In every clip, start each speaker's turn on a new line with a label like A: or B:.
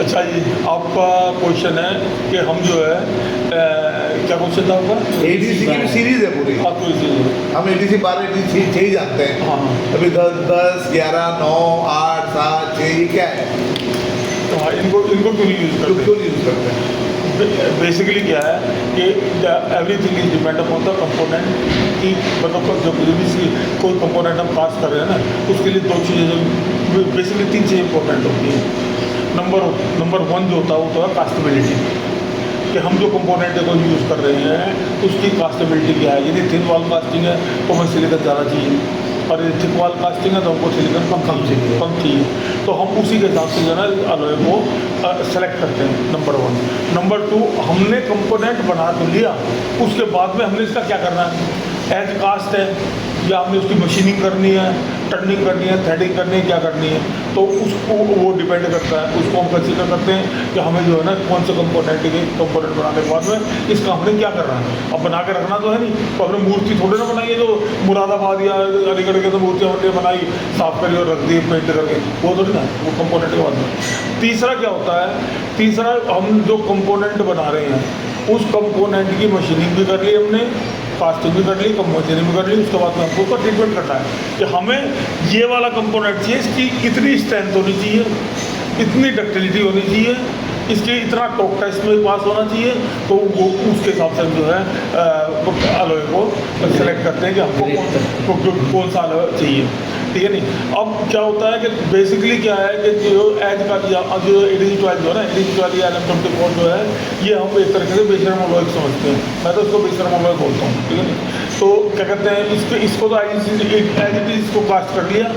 A: अच्छा जी, आपका क्वेश्चन है कि हम जो है क्या क्वेश्चन था आपका?
B: एडीसी की सीरीज है पूरी।
A: हाँ तो इसीलिए
B: हम एडीसी 12 एडीसी 6 ही जानते हैं।
A: हाँ हाँ
B: अभी 10 10 11 9 8 7 6 ये क्या है?
A: तो हाँ, इनको इनको क्यों नहीं यूज़
B: तो
A: करते?
B: क्यों यूज करते हैं?
A: बेसिकली क्या है कि everything is depend upon the component की, मतलब जब भी कोई कंपोनेंट हम कास्ट कर रहे हैं ना, उसके लिए दो चीज़ें, बेसिकली तीन चीज़ें इंपॉर्टेंट होती हैं। नंबर वन जो होता है वो होता है कास्टेबिलिटी, कि हम जो कंपोनेंट को यूज़ कर रहे हैं उसकी कास्टेबिलिटी क्या है। यदि थिन वॉल कास्टिंग है तो हमें सिलिकॉन ज़्यादा चाहिए, और यदि थिक वॉल कास्टिंग है तो हमको सिलिकॉन कम चाहिए। तो हम उसी के हिसाब से जो है ना अलॉय को सेलेक्ट करते हैं, नंबर वन। नंबर टू, हमने कंपोनेंट बना तो लिया, उसके बाद में हमने इसका क्या करना है, एज कास्ट है या हमने उसकी मशीनिंग करनी है, टर्निंग करनी है, थ्रेडिंग करनी है, क्या करनी है, तो उसको वो डिपेंड करता है। उसको हम कंसीडर करते हैं कि हमें जो है ना कौन से कंपोनेंट बनाने के बाद में इसका हमने क्या करना है। अब बना के रखना तो है नहीं, तो हमने मूर्ति थोड़ी ना बनाई है जो मुरादाबाद या अलीगढ़ के तो मूर्तियाँ बनाई, साफ करी और रख दी पेंट करके, वो थोड़ी ना, वो कंपोनेंट के बाद में। तीसरा क्या होता है, तीसरा हम जो कंपोनेंट बना रहे हैं उस कंपोनेंट की मशीनिंग भी कर ली हमने, कास्टिंग भी कर ली, कंपोजिशन भी कर ली, उसके बाद में हमको उसका ट्रीटमेंट करना है कि हमें ये वाला कंपोनेंट चाहिए, इसकी इतनी स्ट्रेंथ होनी चाहिए, इतनी डक्टिलिटी होनी चाहिए, इसके इतना टॉक टेस्ट में पास होना चाहिए, तो वो उसके हिसाब से हम जो है अलॉय को सेलेक्ट करते हैं कि हमको कौन सा अलॉय चाहिए, ठीक है नहीं। अब क्या होता है कि बेसिकली क्या है कि जो एज का जो एडीसी 12 जो है ना, एडीसी 12 या LM24 जो है, ये हम एक तरीके से बेशर्म अलॉय समझते हैं, मैं तो उसको बेशर्म अलॉय बोलता हूँ, ठीक है नहीं। तो क्या कहते हैं, इसको तो एज इट इज इसको कास्ट कर लिया,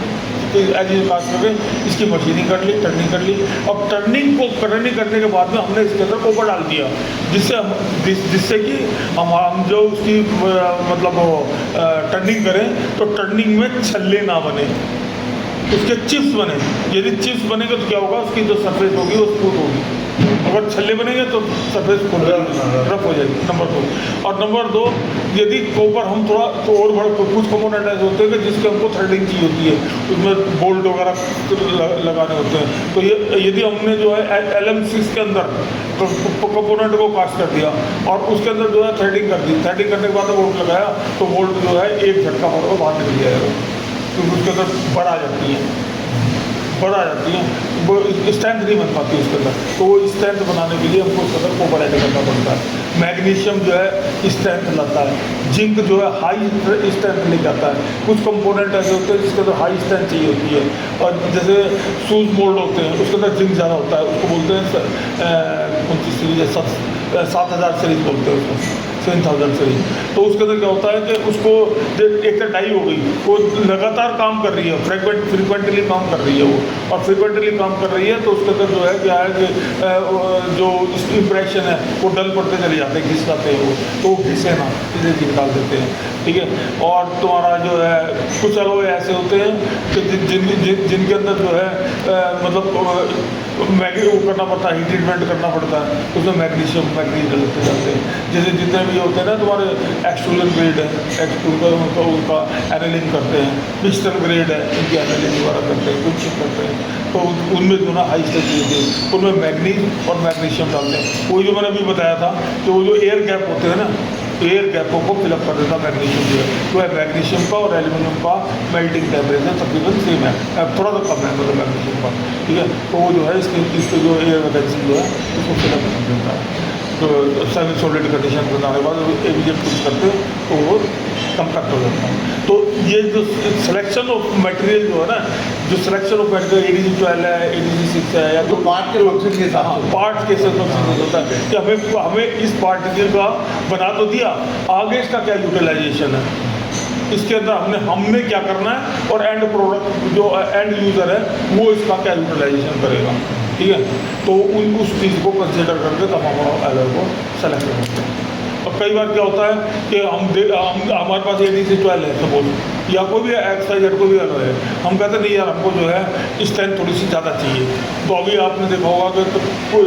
A: एज इज कास्ट करके इसकी मशीनिंग कर ली, टर्निंग कर ली। अब टर्निंग करने के बाद में हमने इसके अंदर कोपर डाल दिया, जिससे कि हम जो उसकी मतलब टर्निंग करें तो टर्निंग में छल्ले ना बने, उसके चिप्स बने। यदि चिप्स बनेंगे तो क्या होगा, उसकी जो सरफेस होगी वो स्मूथ होगी, अगर छल्ले बनेंगे तो सरफेस रफ हो जाएगी, नंबर 2। और नंबर 2, यदि कॉपर हम थोड़ा तो और बड़े कुछ कंपोनेंट ऐसे होते हैं कि जिसके हमको थ्रेडिंग चाहिए होती है, उसमें बोल्ट वगैरह लगाने होते हैं, तो ये यदि हमने जो है LM6 के अंदर कंपोनेंट को कास्ट कर दिया और उसके अंदर जो है थ्रेडिंग कर दी, थ्रेडिंग करने के बाद बोल्ट लगाया, तो बोल्ट जो है एक झटका मारो बाहर निकल जाएगा, क्योंकि उसके अंदर बढ़ आ जाती है, वो स्ट्रेंथ नहीं बन पाती उसके अंदर। तो वो स्ट्रेंथ बनाने के लिए हमको उसके अंदर कोपर ऐड करना पड़ता है। मैग्नीशियम जो है स्ट्रेंथ लाता है, जिंक जो है हाई स्ट्रेंथ लेके आता है। कुछ कंपोनेंट ऐसे होते हैं जिसके अंदर हाई स्ट्रेंथ चाहिए होती है, और जैसे शूज़ मोल्ड होते हैं उसके अंदर जिंक ज़्यादा होता है, उसको बोलते हैं कौन सी सीरीज है, 7000 सीरीज बोलते हैं उसको, 7000 सीरीज। तो उसके अंदर क्या होता है कि उसको एक तो डाई हो गई, वो लगातार काम कर रही है, फ्रिक्वेंटली काम कर रही है वो, और फ्रिक्वेंटली काम कर रही है तो उसके अंदर जो है क्या है कि जो इम्प्रेशन है वो डल पड़ते चले जाते हैं, घिस जाते हैं वो, तो वो घिसे ना, इसे निकाल देते हैं, ठीक है। और तुम्हारा जो है कुछ अलॉय ऐसे होते हैं कि जिनके अंदर जो है मतलब वो करना पड़ता है, हीट ट्रीटमेंट करना पड़ता है, उसमें मैग्नीशियम डलते जाते हैं। जैसे जितने भी होते हैं ना तुम्हारे एक्सट्रूजन ग्रेड है, एक्सट्रूजन उनका एनालिंग करते हैं, पिस्टल ग्रेड है, इनकी एनालिंग वगैरह करते हैं, कुछ करते हैं, तो उनमें जो ना हाई स्टेज होती है उनमें मैग्नीज और मैग्नीशियम डालते हैं। वो जो मैंने अभी बताया था कि वो जो एयर गैप होते हैं ना, एयर गैपों को फिलअप कर देता मैग्नीशियम जो है, तो है मैग्नीशियम का और एल्यूमिनियम का मेल्टिंग टेम्परेचर तकरीबन सेम है, थोड़ा सा कम है मतलब मैग्नीशियम का, ठीक है। तो वो जो है इसके जो एयर वैकेंसी जो है उसको फिलअप कर देता है। तो सेमी सॉलिड कंडीशन बनाने के बाद एविजेट कुछ करते हैं तो वो कम्पैक्ट हो जाता है। तो ये जो सिलेक्शन ऑफ मटेरियल जो है ना, जो सिलेक्शन ऑफ मटेरियल एडीसी 12 है, एडीसी 6 है, या
B: तो पार्ट के फंक्शन के साथ
A: पार्ट के साथ होता है कि हमें इस पार्टिकल का बना तो दिया, आगे इसका क्या यूटिलाइजेशन है, इसके अंदर हमने क्या करना है, और एंड प्रोडक्ट जो एंड यूज़र है वो इसका क्या यूटिलाइजेशन करेगा, ठीक है। तो उस चीज़ को कंसिडर करके तब हम अलॉय को सेलेक्ट करते हैं। अब कई बार क्या होता है कि हमारे पास एडीसी 12 है सपोज, या कोई भी XYZ को भी अलॉय है, हम कहते नहीं यार हमको जो है स्ट्रेंथ थोड़ी सी ज़्यादा चाहिए। तो अभी आपने देखा होगा कि तो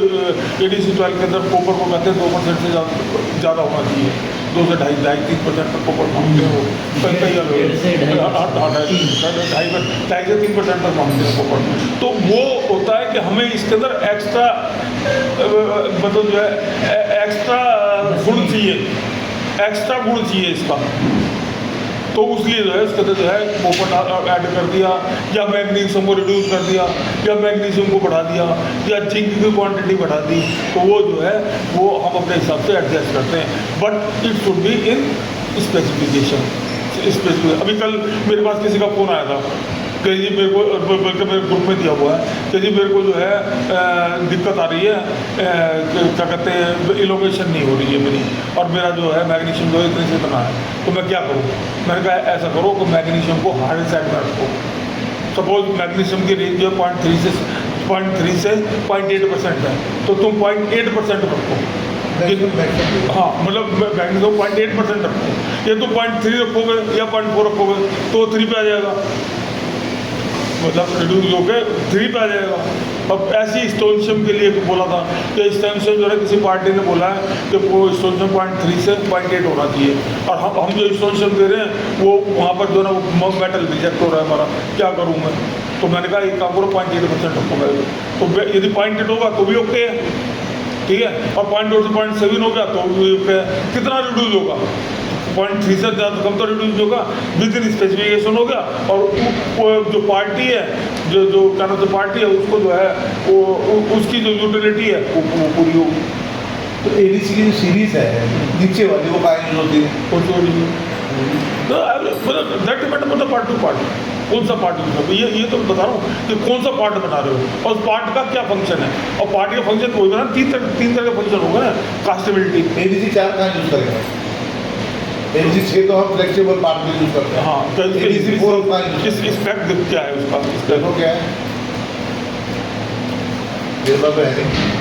A: एडीसी 12 के अंदर कॉपर को कहते हैं 2% से ज़्यादा होना चाहिए, 2 से 2.5-3% तक पोपट मांगते हैं वो कई
C: डेढ़ से ढाई।
A: 2.5 से 3% तक मांगते हैं पोपट। तो वो होता है कि हमें इसके अंदर एक्स्ट्रा मतलब जो है एक्स्ट्रा गुण चाहिए, एक्स्ट्रा गुण चाहिए इसका। तो उसलिए जो है इसके अंदर जो है पोपट ऐड कर दिया, या मैग्नीशियम को रिड्यूस कर दिया, या मैग्नीशियम को बढ़ा दिया, या जिंक की क्वांटिटी बढ़ा दी, तो वो जो है वो हम अपने हिसाब से एडजस्ट करते हैं। But it should be in specification. अभी कल मेरे पास किसी का फ़ोन आया था कि जी मेरे को, बल्कि मेरे ग्रुप में दिया हुआ है कि जी मेरे को जो है दिक्कत आ रही है, क्या कहते हैं, इलोवेशन नहीं हो रही है मेरी, और मेरा जो है मैग्नीशियम जो है इतने से इतना है, तो मैं क्या करूँ? मैंने कहा ऐसा करो कि मैग्नीशियम को हार्ड साइड में रखो। सपोज मैग्नीशियम की रेंज जो है 0.3 से 0.8% है, तो तुम 0.8% रखो। हाँ, मतलब मैग्नीशियम 0.8% रखो। ये तुम 0.3 रखोगे या 0.4 रखोगे तो 3 पे आ जाएगा, मतलब रिड्यूस होकर 3 पे आ जाएगा। अब ऐसी स्टोनशियम के लिए बोला था कि स्टोनशियम जो है किसी पार्टी ने बोला है कि वो स्टोनशियम 0.3 से 0.8 होना चाहिए, और हम जो स्टोनशियम दे रहे हैं वो वहाँ पर जो है ना वो मेटल रिजेक्ट हो रहा है हमारा, क्या करूँ मैं? तो मैंने कहा एक काम करो 0.8% रखूँगा, तो यदि 0.8 होगा तो भी ओके है, ठीक है, और 0.2 से 0.7 हो गया तो भी ओके है। कितना रिड्यूस होगा? 0.3 से ज़्यादा कम तो रिड्यूस होगा, विद इन स्पेसिफिकेशन हो गया, और वो जो पार्टी है, जो क्या नाम से पार्टी है, उसको जो है वो उसकी जो यूटिलिटी है वो पूरी होगी।
B: तो एडीसी की जो सीरीज है नीचे वाली वो काहे यूज होती है?
A: तो मतलब दैट डिपेंड मतलब पार्ट टू पार्ट, कौन सा पार्ट यूज है, ये तो बता रहा हूँ कि कौन सा पार्ट बना रहे हो और उस पार्ट का क्या फंक्शन है, और पार्ट का फंक्शन कोई बना तीन तरह का फंक्शन होगा ना, कास्टेबिलिटी।
B: एडीसी 4 कहाँ यूज करेंगे? एडीसी 6 तो हम फ्लेक्सिबल पार्ट में यूज करते हैं।
A: हाँ, तो
B: एडीसी 4 हम कहाँ यूज करते हैं?
A: स्पेक्ट क्या है उसका?
B: देखो क्या है, मेरे पास तो है नहीं।